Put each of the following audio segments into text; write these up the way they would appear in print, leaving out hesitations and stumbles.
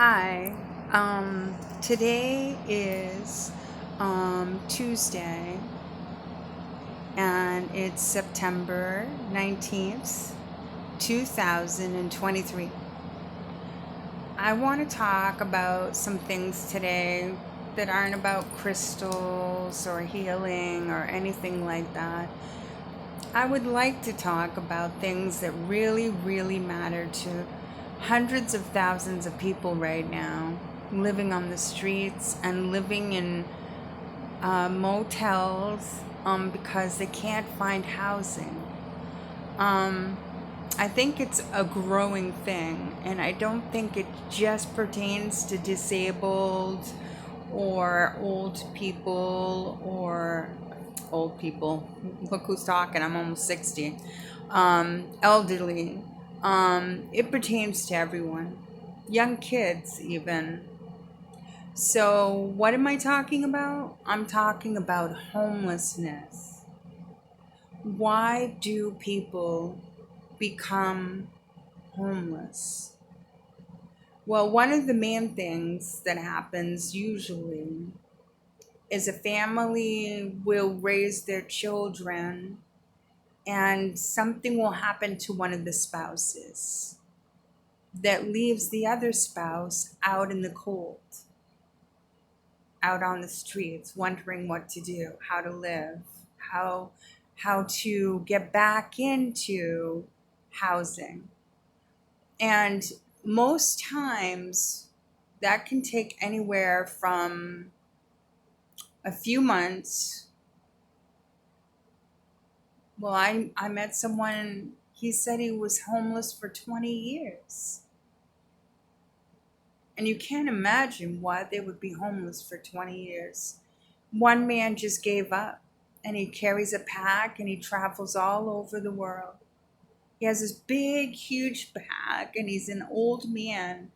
Hi. Today is Tuesday and it's September 19th, 2023. I want to talk about some things today that aren't about crystals or healing or anything like that. I would like to talk about things that really, really matter to hundreds of thousands of people right now living on the streets and living in motels because they can't find housing. Um, I think it's a growing thing, and I don't think it just pertains to disabled or old people. Look who's talking, I'm almost 60. Elderly. It pertains to everyone, young kids, even. So, what am I talking about? I'm talking about homelessness. Why do people become homeless? Well, one of the main things that happens usually is a family will raise their children and something will happen to one of the spouses that leaves the other spouse out in the cold, out on the streets, wondering what to do, how to live, how how to get back into housing. And most times that can take anywhere from a few months. Well, I met someone, he said he was homeless for 20 years. And you can't imagine why they would be homeless for 20 years. One man just gave up and he carries a pack and he travels all over the world. He has this big, huge pack and he's an old man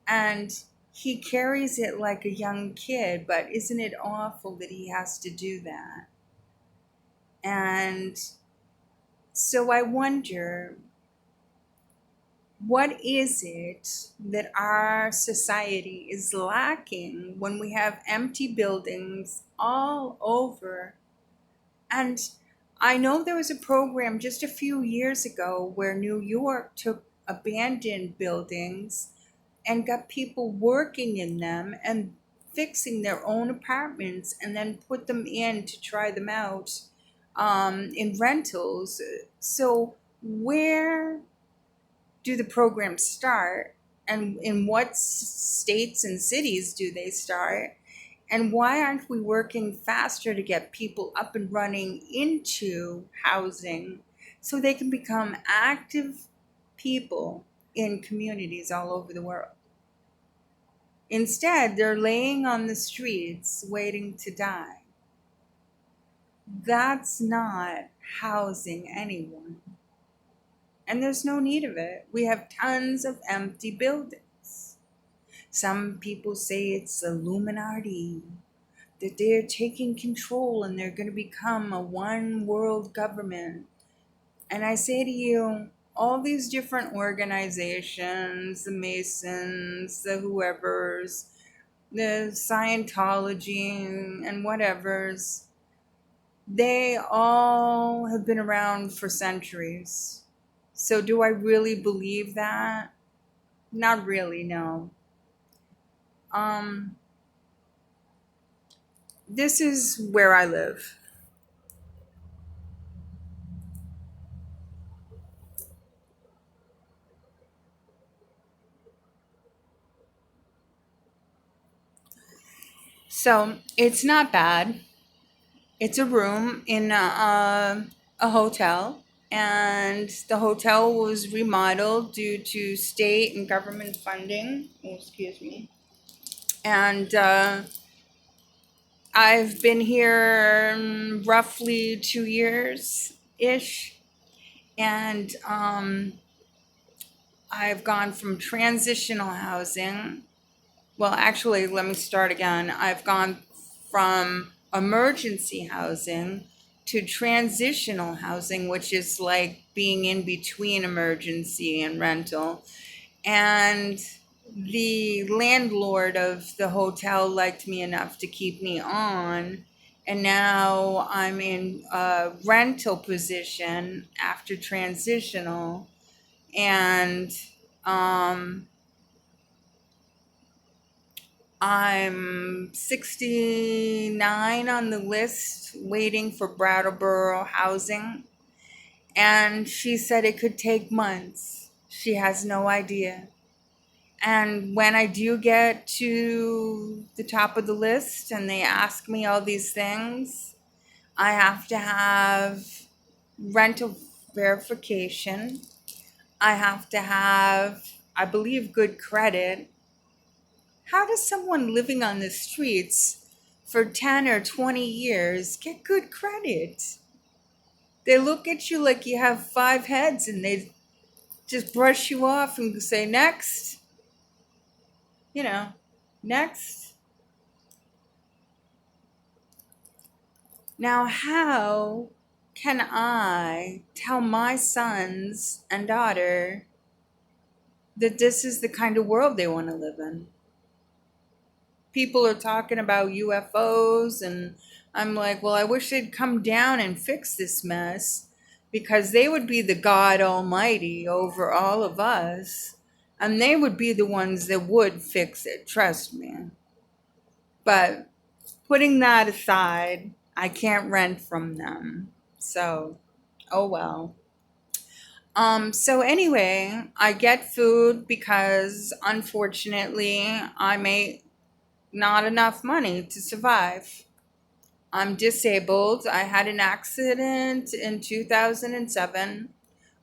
and he carries it like a young kid, but isn't it awful that he has to do that? And so I wonder, what is it that our society is lacking when we have empty buildings all over? And I know there was a program just a few years ago where New York took abandoned buildings and got people working in them and fixing their own apartments and then put them in to try them out in rentals. So, where do the programs start, and in what states and cities do they start, and why aren't we working faster to get people up and running into housing so they can become active people in communities all over the world? Instead, they're laying on the streets waiting to die. That's not housing anyone. And there's no need of it. We have tons of empty buildings. Some people say it's Illuminati, that they're taking control and they're going to become a one world government. And I say to you, all these different organizations, the Masons, the whoever's, the Scientology, and whatever's, they all have been around for centuries. So do I really believe that? Not really, no. Um, this is where I live. So it's not bad. It's a room in a hotel, and the hotel was remodeled due to state and government funding. Oh, excuse me. And I've been here roughly 2 years ish, and I've gone from transitional housing. Well, actually, let me start again. I've gone from emergency housing to transitional housing, which is like being in between emergency and rental. And the landlord of the hotel liked me enough to keep me on. And now I'm in a rental position after transitional. And um, I'm 69 on the list waiting for Brattleboro housing. And she said it could take months. She has no idea. And when I do get to the top of the list and they ask me all these things, I have to have rental verification. I have to have, I believe, good credit. How does someone living on the streets for 10 or 20 years get good credit? They look at you like you have five heads and they just brush you off and say, next, you know, next. Now, how can I tell my sons and daughter that this is the kind of world they want to live in? People are talking about UFOs, and I'm like, well, I wish they'd come down and fix this mess because they would be the God Almighty over all of us, and they would be the ones that would fix it, trust me. But putting that aside, I can't rent from them. So, oh well. So anyway, I get food because unfortunately I make not enough money to survive. I'm disabled. I had an accident in 2007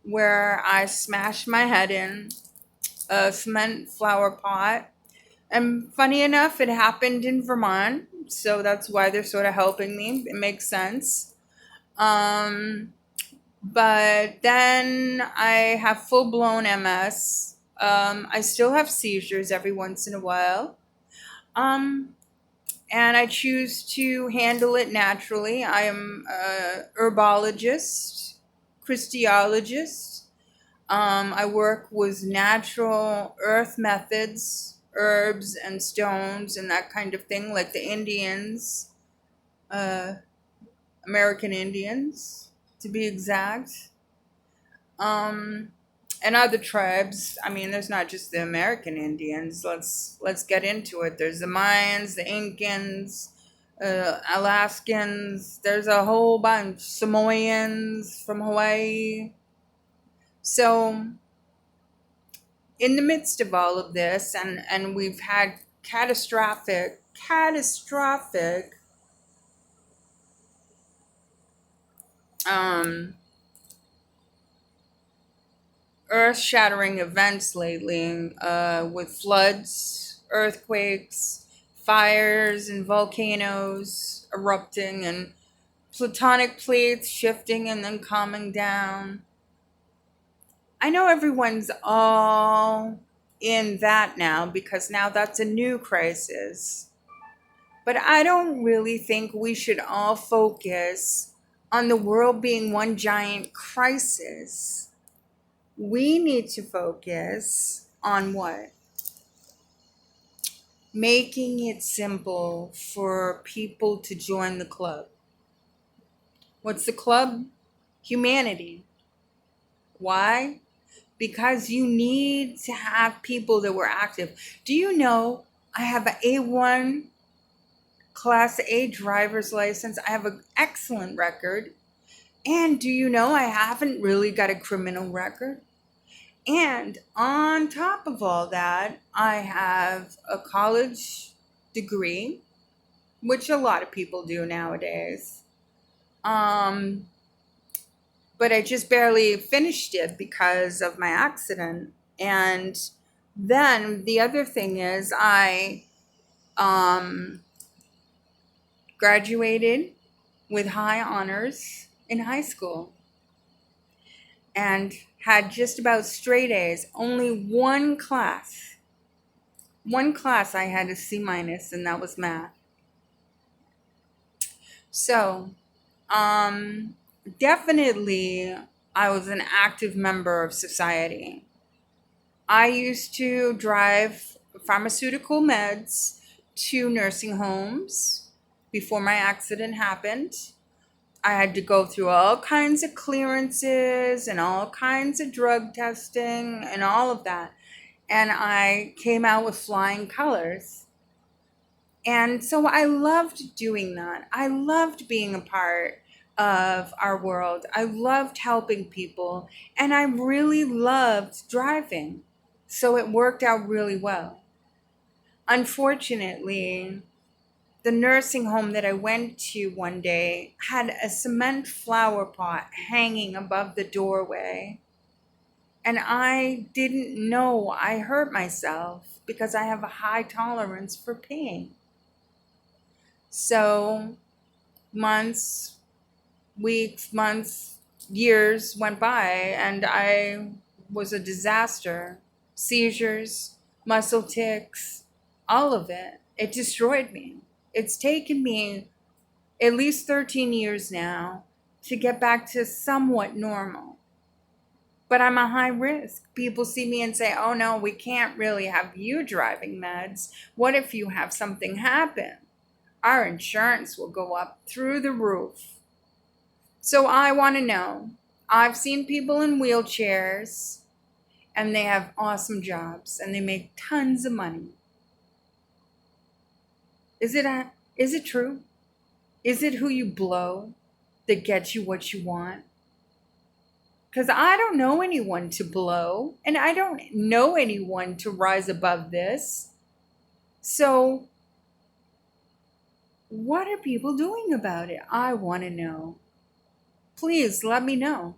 where I smashed my head in a cement flower pot. And funny enough, it happened in Vermont, so that's why they're sort of helping me. It makes sense. Um, but then I have full blown MS. I still have seizures every once in a while. Um, and I choose to handle it naturally. I am a herbologist, Christologist. I work with natural earth methods, herbs and stones and that kind of thing, like the Indians, uh, American Indians, to be exact. Um, and other tribes. I mean, there's not just the American Indians. Let's get into it. There's the Mayans, the Incans, Alaskans. There's a whole bunch. Samoans from Hawaii. So, in the midst of all of this, and we've had catastrophic um, earth-shattering events lately, with floods, earthquakes, fires, and volcanoes erupting, and plutonic plates shifting and then calming down. I know everyone's all in that now because now that's a new crisis. But I don't really think we should all focus on the world being one giant crisis. We need to focus on what? Making it simple for people to join the club. What's the club? Humanity. Why? Because you need to have people that were active. Do you know I have an A1 Class A driver's license? I have an excellent record. And do you know I haven't really got a criminal record? And on top of all that, I have a college degree, which a lot of people do nowadays. Um, but I just barely finished it because of my accident. And then the other thing is, I um, graduated with high honors in high school and had just about straight A's. Only one class I had a C minus, and that was math. So, um, definitely, I was an active member of society. I used to drive pharmaceutical meds to nursing homes before my accident happened. I had to go through all kinds of clearances and all kinds of drug testing and all of that. And I came out with flying colors. And so I loved doing that. I loved being a part of our world. I loved helping people. And I really loved driving. So it worked out really well. Unfortunately, the nursing home that I went to one day had a cement flower pot hanging above the doorway. And I didn't know I hurt myself because I have a high tolerance for pain. So months, weeks, months, years went by, and I was a disaster. Seizures, muscle tics, all of it. It destroyed me. It's taken me at least 13 years now to get back to somewhat normal. But I'm a high risk. People see me and say, oh no, we can't really have you driving meds. What if you have something happen? Our insurance will go up through the roof. So I want to know. I've seen people in wheelchairs and they have awesome jobs and they make tons of money. Is it true? Is it who you blow that gets you what you want? Because I don't know anyone to blow, and I don't know anyone to rise above this. So, what are people doing about it? I want to know. Please let me know.